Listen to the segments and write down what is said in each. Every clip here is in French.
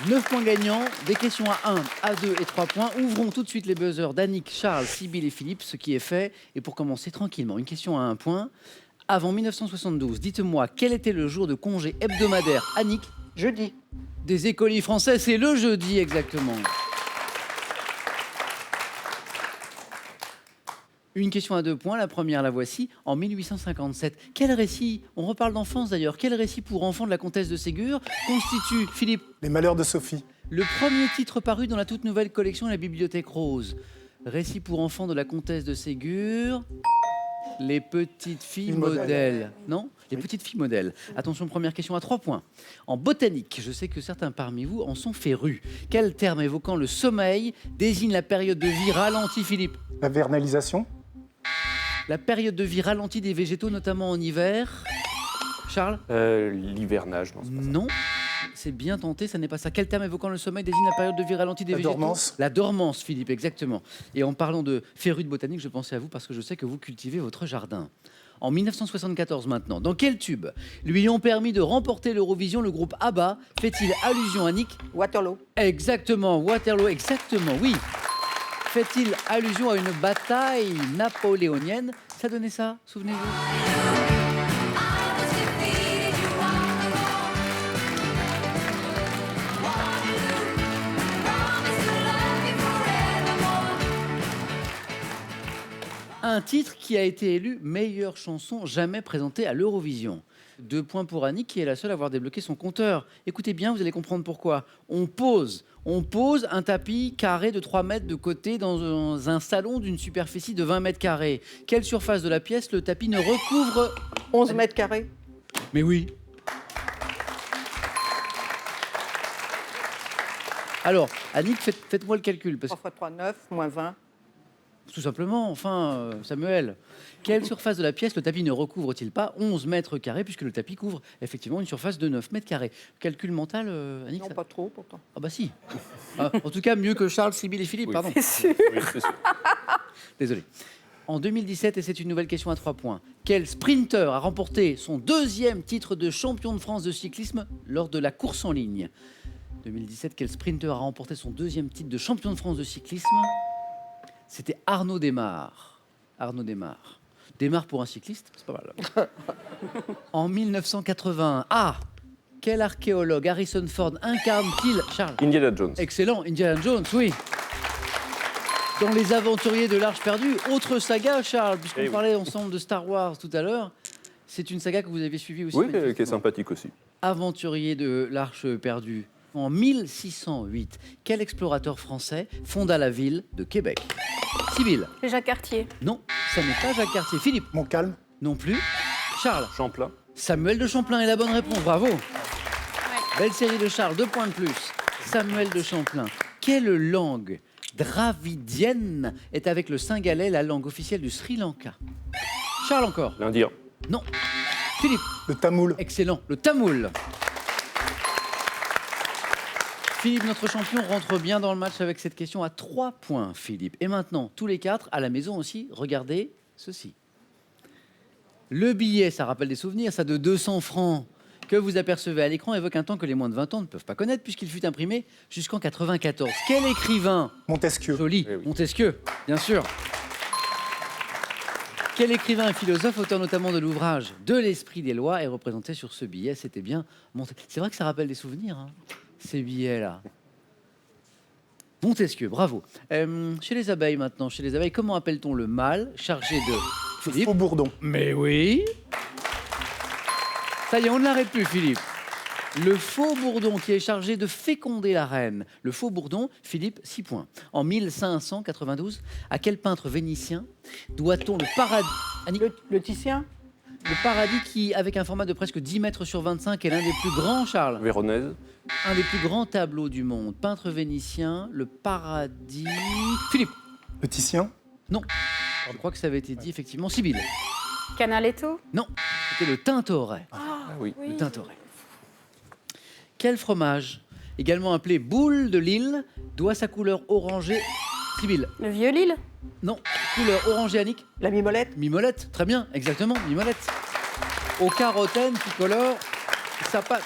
9 points gagnants, des questions à 1, à 2 et 3 points. Ouvrons tout de suite les buzzers d'Annick, Charles, Sybille et Philippe, ce qui est fait. Et pour commencer tranquillement, une question à 1 point. Avant 1972, dites-moi, quel était le jour de congé hebdomadaire, Annick, Jeudi. des écoliers français? C'est le jeudi, exactement. Une question à 2 points, la première, la voici. En 1857, quel récit, on reparle d'enfance d'ailleurs, quel récit pour enfants de la comtesse de Ségur constitue, Philippe, Les malheurs de Sophie. le premier titre paru dans la toute nouvelle collection La Bibliothèque Rose? Récit pour enfants de la comtesse de Ségur. Les petites filles modèles. Non? Les petites filles modèles. Attention, première question à 3 points. En botanique, je sais que certains parmi vous en sont férus. Quel terme évoquant le sommeil désigne la période de vie ralentie, Philippe? La vernalisation. La période de vie ralentie des végétaux, notamment en hiver. Charles? L'hivernage, non, c'est pas ça. Non. C'est bien tenté, ça n'est pas ça. Quel terme évoquant le sommeil désigne la période de vie ralentie des végétaux? dormance. La dormance, Philippe, exactement. Et en parlant de férus de botanique, je pensais à vous parce que je sais que vous cultivez votre jardin. En 1974 maintenant, dans quel tube lui ont permis de remporter l'Eurovision le groupe ABBA? Fait-il allusion à Nick? Waterloo. Exactement, Waterloo, exactement, oui. Fait-il allusion à une bataille napoléonienne? Ça donnait ça, souvenez-vous? Un titre qui a été élu meilleure chanson jamais présentée à l'Eurovision. 2 points pour Annick, qui est la seule à avoir débloqué son compteur. Écoutez bien, vous allez comprendre pourquoi. On pose un tapis carré de 3 mètres de côté dans un salon d'une superficie de 20 mètres carrés. Quelle surface de la pièce le tapis ne recouvre? 11 mètres carrés. Mais oui. Alors, Annick, faites-moi le calcul. Parce 3 x 3, 9, moins 20. Tout simplement, enfin, Samuel, quelle surface de la pièce le tapis ne recouvre-t-il pas? 11 mètres carrés, puisque le tapis couvre effectivement une surface de 9 mètres carrés. Calcul mental, Annick? Non, pas trop, pourtant. Ah bah si. Ah, en tout cas, mieux que Charles, Sybille et Philippe, Oui. pardon. Oui, c'est sûr. Désolé. En 2017, et c'est une nouvelle question à 3 points, quel sprinter a remporté son 2e titre de champion de France de cyclisme lors de la course en ligne? 2017, quel sprinter a remporté son 2e titre de champion de France de cyclisme? C'était Arnaud Démare. Arnaud Démare. Démare pour un cycliste, c'est pas mal. En 1981, quel archéologue Harrison Ford incarne-t-il, Charles? Indiana Jones. Excellent, Indiana Jones, oui. Dans Les Aventuriers de l'Arche perdue, autre saga, Charles, puisqu'on oui. parlait ensemble de Star Wars tout à l'heure. C'est une saga que vous avez suivie aussi. Oui, qui est manifestement. sympathique aussi. Aventuriers de l'Arche perdue. En 1608, quel explorateur français fonda la ville de Québec? Sybille? Jacques Cartier. Non, ça n'est pas Jacques Cartier. Philippe? Montcalm. Non plus. Charles? Champlain. Samuel de Champlain est la bonne réponse, bravo. Belle série de Charles, 2 points de plus. Samuel de Champlain. Quelle langue dravidienne est avec le singalais la langue officielle du Sri Lanka? Charles encore? L'Indien. Non. Philippe? Le tamoul. Excellent, le tamoul. Philippe, notre champion, rentre bien dans le match avec cette question à 3 points, Philippe. Et maintenant, tous les 4, à la maison aussi, regardez ceci. Le billet, ça rappelle des souvenirs, ça de 200 francs que vous apercevez à l'écran évoque un temps que les moins de 20 ans ne peuvent pas connaître puisqu'il fut imprimé jusqu'en 94. Quel écrivain? Montesquieu. Joli, Eh oui. Montesquieu, bien sûr. Quel écrivain et philosophe, auteur notamment de l'ouvrage De l'esprit des lois, est représenté sur ce billet? C'était bien Montesquieu. C'est vrai que ça rappelle des souvenirs, hein, ces billets-là. Montesquieu, bravo. Chez les abeilles maintenant, chez les abeilles, comment appelle-t-on le mâle chargé de... Le Philippe? faux bourdon. Mais oui. Ça y est, on ne l'arrête plus, Philippe. Le faux bourdon qui est chargé de féconder la reine. Le faux bourdon, Philippe, 6 points. En 1592, à quel peintre vénitien doit-on le paradis? Annick, Le Titien. le paradis qui, avec un format de presque 10 mètres sur 25, est l'un des plus grands, Charles. Véronèse. Un des plus grands tableaux du monde. Peintre vénitien, le paradis... Philippe? Le Titien. Non. Je crois que ça avait été dit, effectivement. Sybille? Canaletto. Non. C'était le Tintoret. Ah oui. Le Tintoret. Quel fromage, également appelé boule de Lille, doit sa couleur orangée? Sybille? Le Vieux-Lille. Non. Couleur orangée, Annick? La mimolette. Mimolette, très bien, exactement, mimolette. Au carotène qui colore sa pâte.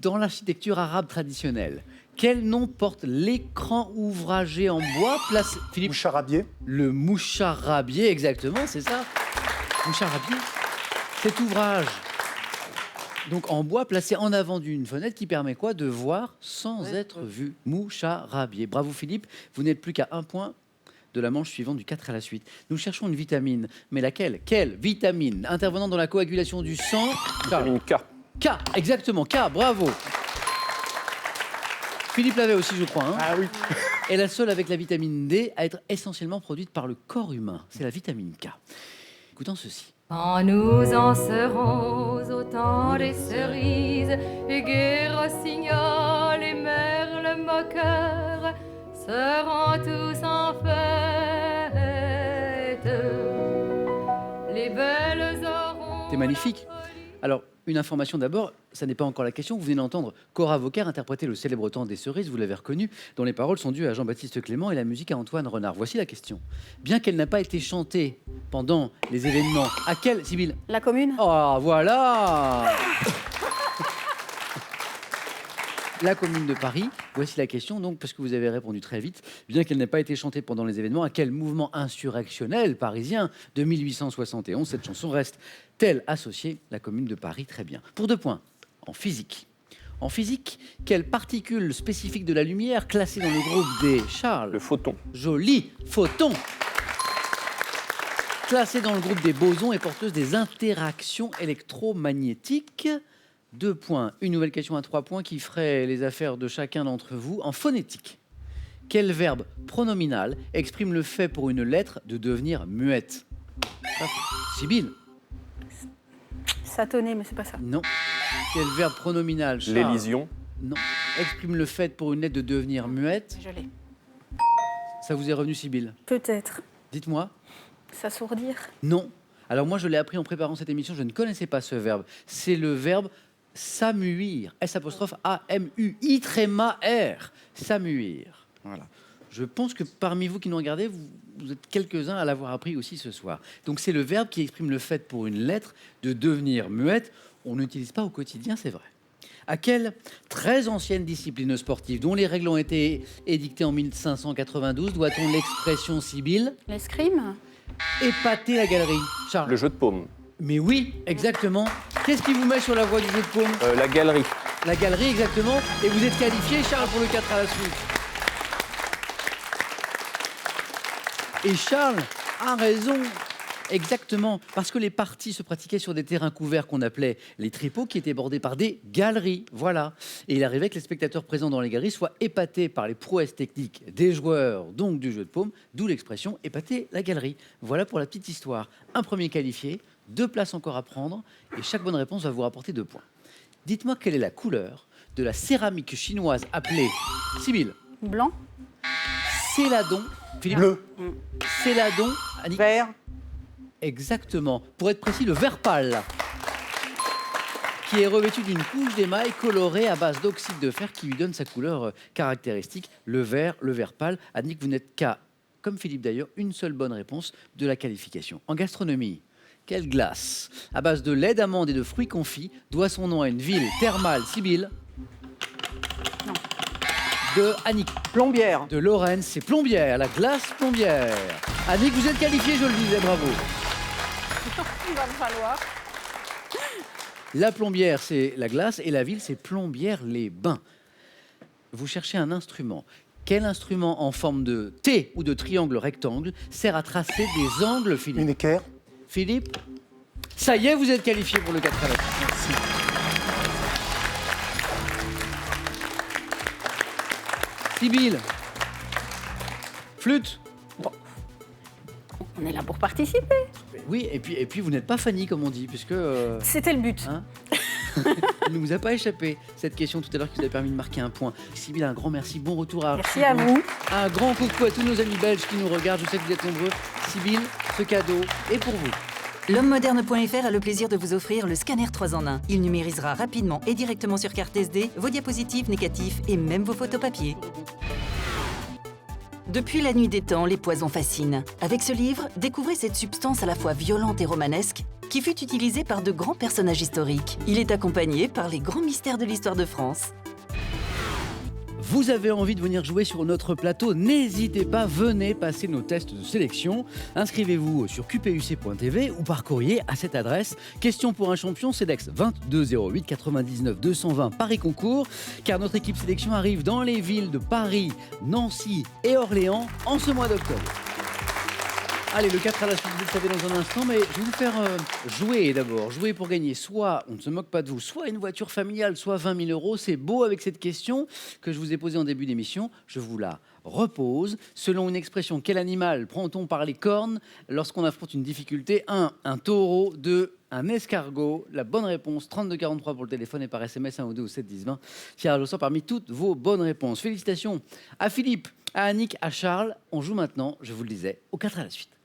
Dans l'architecture arabe traditionnelle, quel nom porte l'écran ouvragé en bois placé... Philippe, Moucharabier. le moucharabier, exactement, c'est ça. Moucharabier, cet ouvrage, donc en bois, placé en avant d'une fenêtre qui permet quoi? De voir sans être vu. Moucharabier. Bravo Philippe, vous n'êtes plus qu'à 1 point de la manche suivante du 4 à la suite. Nous cherchons une vitamine, mais laquelle? Quelle vitamine intervenant dans la coagulation du sang? Vitamine K. K, exactement, K, bravo. Philippe l'avait aussi, je crois. Hein, Ah oui. est la seule avec la vitamine D à être essentiellement produite par le corps humain. C'est la vitamine K. Écoutons ceci. Quand nous en serons au temps des cerises, et rossignol et merle moqueur seront tous en fête. Les belles auront... C'est magnifique. Alors, une information d'abord, ça n'est pas encore la question. Vous venez d'entendre Cora Vauquer interpréter le célèbre Temps des cerises, vous l'avez reconnu, dont les paroles sont dues à Jean-Baptiste Clément et la musique à Antoine Renard. Voici la question. Bien qu'elle n'a pas été chantée pendant les événements, à quelle, Sybille? La commune. Oh, voilà. La Commune de Paris. Voici la question, donc, parce que vous avez répondu très vite. Bien qu'elle n'ait pas été chantée pendant les événements, à quel mouvement insurrectionnel parisien de 1871 cette chanson reste-t-elle associée? La Commune de Paris, très bien. Pour 2 points, en physique. En physique, quelle particule spécifique de la lumière classée dans le groupe des Charles? Le photon. Joli photon. Classée dans le groupe des bosons et porteuse des interactions électromagnétiques. 2 points. Une nouvelle question à 3 points qui ferait les affaires de chacun d'entre vous. En phonétique, quel verbe pronominal exprime le fait pour une lettre de devenir muette? Sybille? Satonner, mais c'est pas ça. Non. Quel verbe pronominal, Charles? L'élision. Non. Exprime le fait pour une lettre de devenir muette? Je l'ai. Ça vous est revenu, Sybille? Peut-être. Dites-moi. S'assourdir. Non. Alors moi, je l'ai appris en préparant cette émission, je ne connaissais pas ce verbe. C'est le verbe s'amuir. S''A''I''R. S'amuir. Voilà. Je pense que parmi vous qui nous regardez, vous êtes quelques-uns à l'avoir appris aussi ce soir. Donc c'est le verbe qui exprime le fait pour une lettre de devenir muette. On n'utilise pas au quotidien, c'est vrai. À quelle très ancienne discipline sportive, dont les règles ont été édictées en 1592, doit-on l'expression Sybille? L'escrime. Épater la galerie. Charles? Le jeu de paume. Mais oui, exactement. Qu'est-ce qui vous met sur la voie du jeu de paume? La galerie. La galerie, exactement. Et vous êtes qualifié, Charles, pour le 4 à la suite. Et Charles a raison. Exactement, parce que les parties se pratiquaient sur des terrains couverts qu'on appelait les tripots, qui étaient bordés par des galeries. Voilà. Et il arrivait que les spectateurs présents dans les galeries soient épatés par les prouesses techniques des joueurs, donc du jeu de paume, d'où l'expression épater la galerie. Voilà pour la petite histoire. Un premier qualifié, 2 places encore à prendre, et chaque bonne réponse va vous rapporter 2 points. Dites-moi quelle est la couleur de la céramique chinoise appelée Sybille? Blanc. Céladon. Philippe? Bleu. Céladon. Annick? Vert. Exactement. Pour être précis, le vert pâle, qui est revêtu d'une couche d'émail colorée à base d'oxyde de fer qui lui donne sa couleur caractéristique, le vert pâle. Annick, vous n'êtes qu'à, comme Philippe d'ailleurs, une seule bonne réponse de la qualification. En gastronomie, quelle glace à base de lait d'amande et de fruits confits doit son nom à une ville thermale? Sybille? Non. De Annick. Plombière. De Lorraine, c'est Plombière, la glace Plombière. Annick, vous êtes qualifiée, je le disais, bravo. Il va me falloir. La Plombière, c'est la glace, et la ville, c'est Plombières-les-Bains. Vous cherchez un instrument. Quel instrument en forme de T ou de triangle rectangle sert à tracer des angles, Philippe? Une équerre. Philippe? Ça y est, vous êtes qualifié pour le 4 à la suite. Merci. Sybille? Flûte? On est là pour participer. Oui, et puis vous n'êtes pas Fanny, comme on dit, puisque... C'était le but. Hein? Il ne vous a pas échappé cette question tout à l'heure qui vous a permis de marquer un point. Sybille, un grand merci, bon retour à Merci à vous. Un grand coucou à tous nos amis belges qui nous regardent, je sais que vous êtes nombreux. Sybille, ce cadeau est pour vous. L'homme-moderne.fr a le plaisir de vous offrir le scanner 3 en 1. Il numérisera rapidement et directement sur carte SD vos diapositives, négatifs et même vos photos papier. Depuis la nuit des temps, les poisons fascinent. Avec ce livre, découvrez cette substance à la fois violente et romanesque qui fut utilisée par de grands personnages historiques. Il est accompagné par les grands mystères de l'histoire de France. Vous avez envie de venir jouer sur notre plateau? N'hésitez pas, venez passer nos tests de sélection. Inscrivez-vous sur qpuc.tv ou par courrier à cette adresse. Question pour un champion, CEDEX 22 08 99 220 Paris Concours. Car notre équipe sélection arrive dans les villes de Paris, Nancy et Orléans en ce mois d'octobre. Allez, le 4 à la suite, vous le savez dans un instant, mais je vais vous faire jouer d'abord. Jouer pour gagner soit, on ne se moque pas de vous, soit une voiture familiale, soit 20 000 euros. C'est beau avec cette question que je vous ai posée en début d'émission. Je vous la repose. Selon une expression, quel animal prend-on par les cornes lorsqu'on affronte une difficulté? 1. Un taureau. 2. Un escargot. La bonne réponse, 3243 pour le téléphone et par SMS 1 ou 2 ou 7 10 20. Tirage au sort parmi toutes vos bonnes réponses. Félicitations à Philippe, à Annick, à Charles. On joue maintenant, je vous le disais, au 4 à la suite.